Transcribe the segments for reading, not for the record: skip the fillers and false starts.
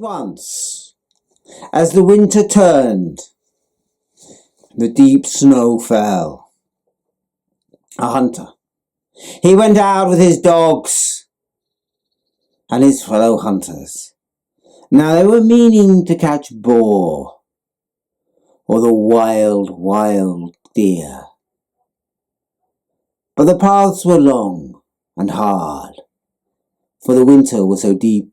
once, as the winter turned, the deep snow fell, a hunter, he went out with his dogs and his fellow hunters. Now they were meaning to catch boar, or the wild deer. But the paths were long and hard, for the winter was so deep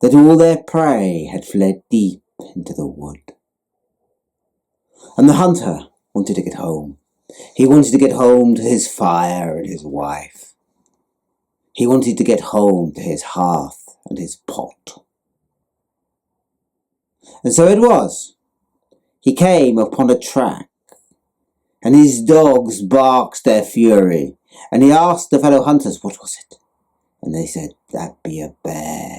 that all their prey had fled deep into the wood. And the hunter wanted to get home. He wanted to get home to his fire and his wife. He wanted to get home to his hearth and his pot. And so it was. He came upon a track, and his dogs barked their fury, and he asked the fellow hunters, what was it? And they said, that be a bear.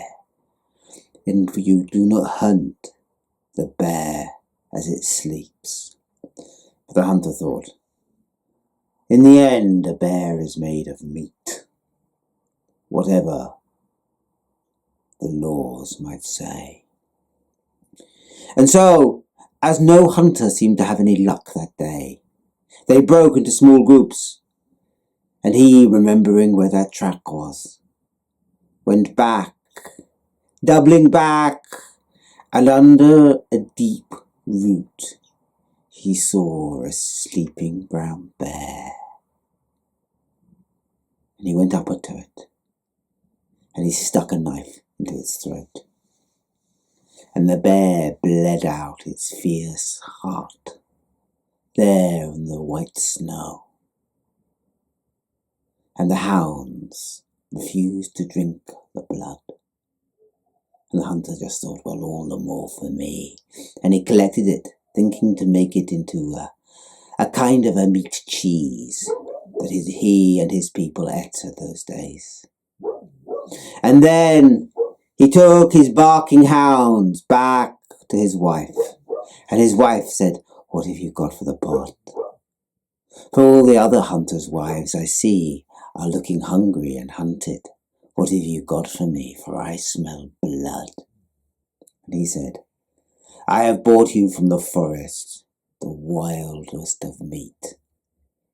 And you do not hunt the bear as it sleeps. But the hunter thought, in the end, a bear is made of meat, whatever the laws might say. And so, as no hunter seemed to have any luck that day, they broke into small groups, and he, remembering where that track was, went back, doubling back, and under a deep root he saw a sleeping brown bear. And he went up to it, and he stuck a knife into its throat. And the bear bled out its fierce heart, there in the white snow. And the hounds refused to drink the blood. And the hunter just thought, well, all the more for me. And he collected it, thinking to make it into a kind of a meat cheese that he and his people ate at those days. And then he took his barking hounds back to his wife. And his wife said, what have you got for the pot? For all the other hunters' wives I see are looking hungry and hunted. What have you got for me? For I smell blood. And he said, I have brought you from the forest, the wildest of meat.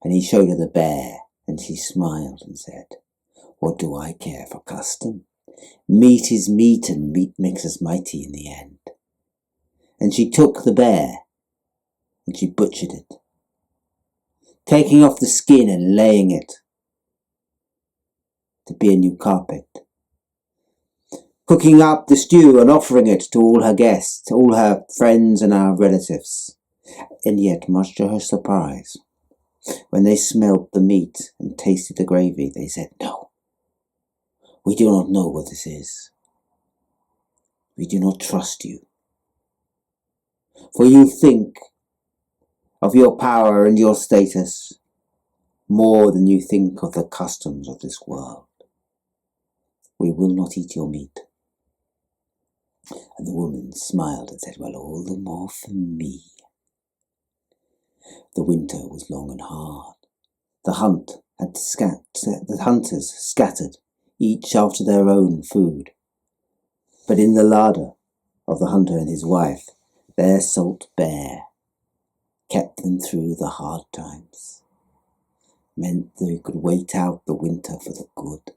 And he showed her the bear, and she smiled and said, what do I care for custom? Meat is meat, and meat makes us mighty in the end. And she took the bear, and she butchered it, taking off the skin and laying it to be a new carpet, cooking up the stew and offering it to all her guests, all her friends and our relatives. And yet, much to her surprise, when they smelt the meat and tasted the gravy, they said, no, we do not know what this is. We do not trust you. For you think of your power and your status more than you think of the customs of this world. We will not eat your meat. And the woman smiled and said, well, all the more for me. The winter was long and hard. The hunters scattered, each after their own food. But in the larder of the hunter and his wife, their salt bear kept them through the hard times, meant they could wait out the winter for the good.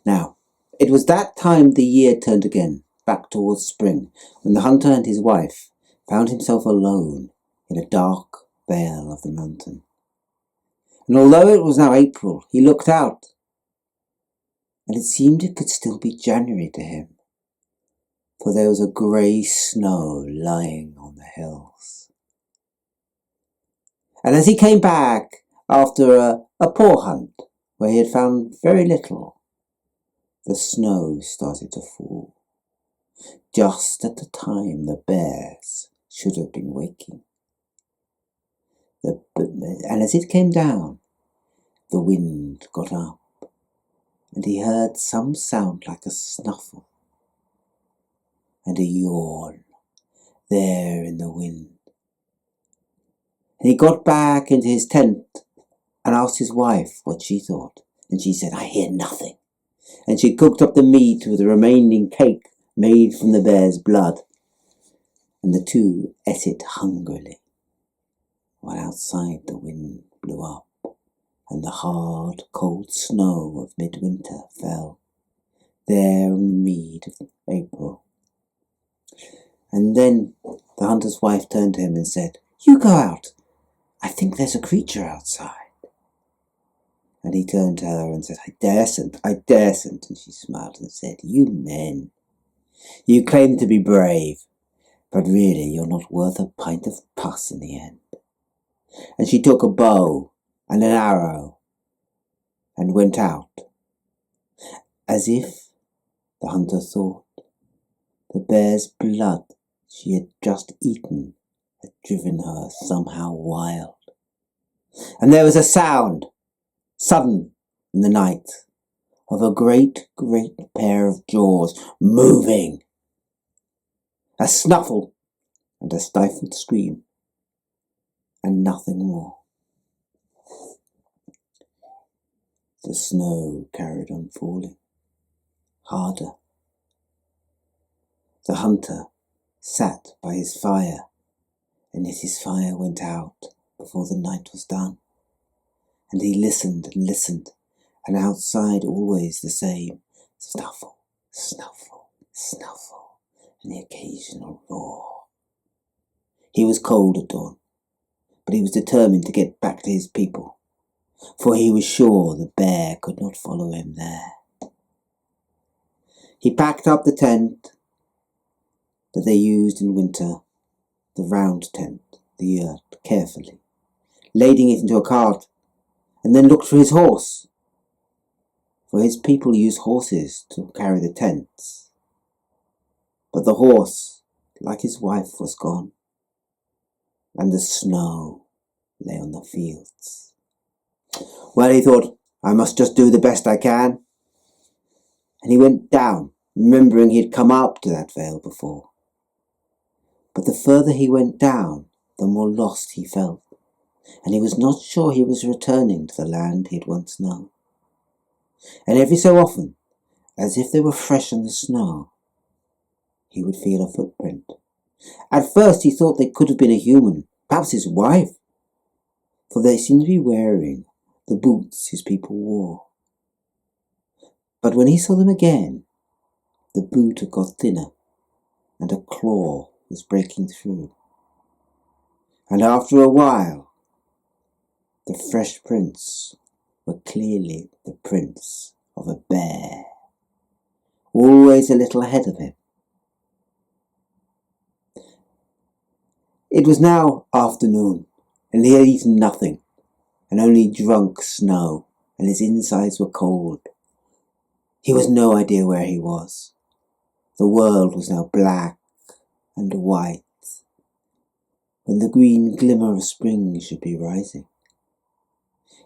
Now, it was that time the year turned again, back towards spring, when the hunter and his wife found himself alone in a dark vale of the mountain. And although it was now April, he looked out, and it seemed it could still be January to him, for there was a grey snow lying on the hills. And as he came back after a poor hunt, where he had found very little, the snow started to fall, just at the time the bears should have been waking. And as it came down, the wind got up, and he heard some sound like a snuffle and a yawn there in the wind. And he got back into his tent and asked his wife what she thought. And she said, I hear nothing. And she cooked up the meat with the remaining cake made from the bear's blood, and the two ate it hungrily, while outside the wind blew up, and the hard, cold snow of midwinter fell, there on the mead of April. And then the hunter's wife turned to him and said, "You go out. I think there's a creature outside." And he turned to her and said, I daresn't. And she smiled and said, "You men, you claim to be brave, but really you're not worth a pint of pus in the end." And she took a bow and an arrow and went out, as if, the hunter thought, the bear's blood she had just eaten had driven her somehow wild. And there was a sound, sudden in the night, of a great pair of jaws moving. A snuffle and a stifled scream, and nothing more. The snow carried on falling, harder. The hunter sat by his fire, and yet his fire went out before the night was done. And he listened and listened, and outside always the same snuffle, snuffle, snuffle, and the occasional roar. He was cold at dawn, but he was determined to get back to his people, for he was sure the bear could not follow him there. He packed up the tent that they used in winter, the round tent, the yurt, carefully, lading it into a cart, and then looked for his horse, for his people used horses to carry the tents. But the horse, like his wife, was gone, and the snow lay on the fields. Well, he thought, I must just do the best I can. And he went down, remembering he had come up to that vale before. But the further he went down, the more lost he felt, and he was not sure he was returning to the land he had once known. And every so often, as if they were fresh in the snow, he would feel a footprint. At first he thought they could have been a human, perhaps his wife, for they seemed to be wearing the boots his people wore. But when he saw them again, the boot had got thinner, and a claw was breaking through. And after a while, the fresh prints were clearly the prints of a bear, always a little ahead of him. It was now afternoon, and he had eaten nothing, and only drunk snow, and his insides were cold. He was no idea where he was. The world was now black and white, when the green glimmer of spring should be rising.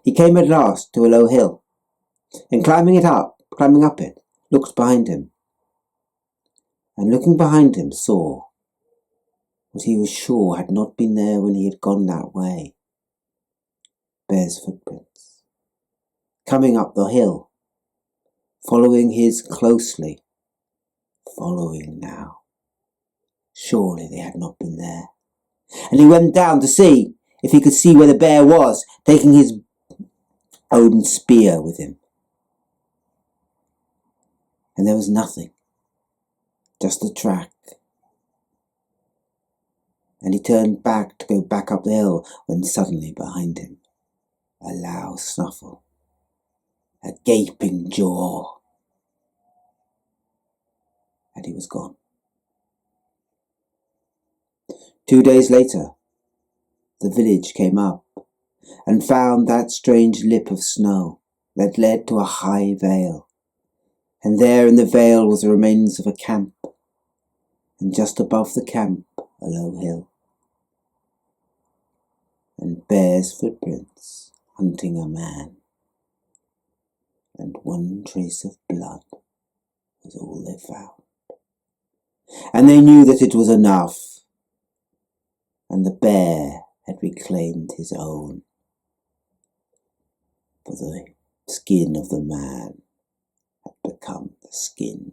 He came at last to a low hill, and climbing up it, looked behind him, and looking behind him saw what he was sure had not been there when he had gone that way. Bear's footprints, coming up the hill, following his closely, following now. Surely they had not been there. And he went down to see if he could see where the bear was, taking his own spear with him. And there was nothing, just the track. And he turned back to go back up the hill, when suddenly behind him, a loud snuffle, a gaping jaw, and he was gone. 2 days later, the village came up and found that strange lip of snow that led to a high vale, and there in the vale was the remains of a camp, and just above the camp a low hill, and bear's footprints hunting a man, and one trace of blood was all they found. And they knew that it was enough, and the bear had reclaimed his own, for the skin of the man had become the skin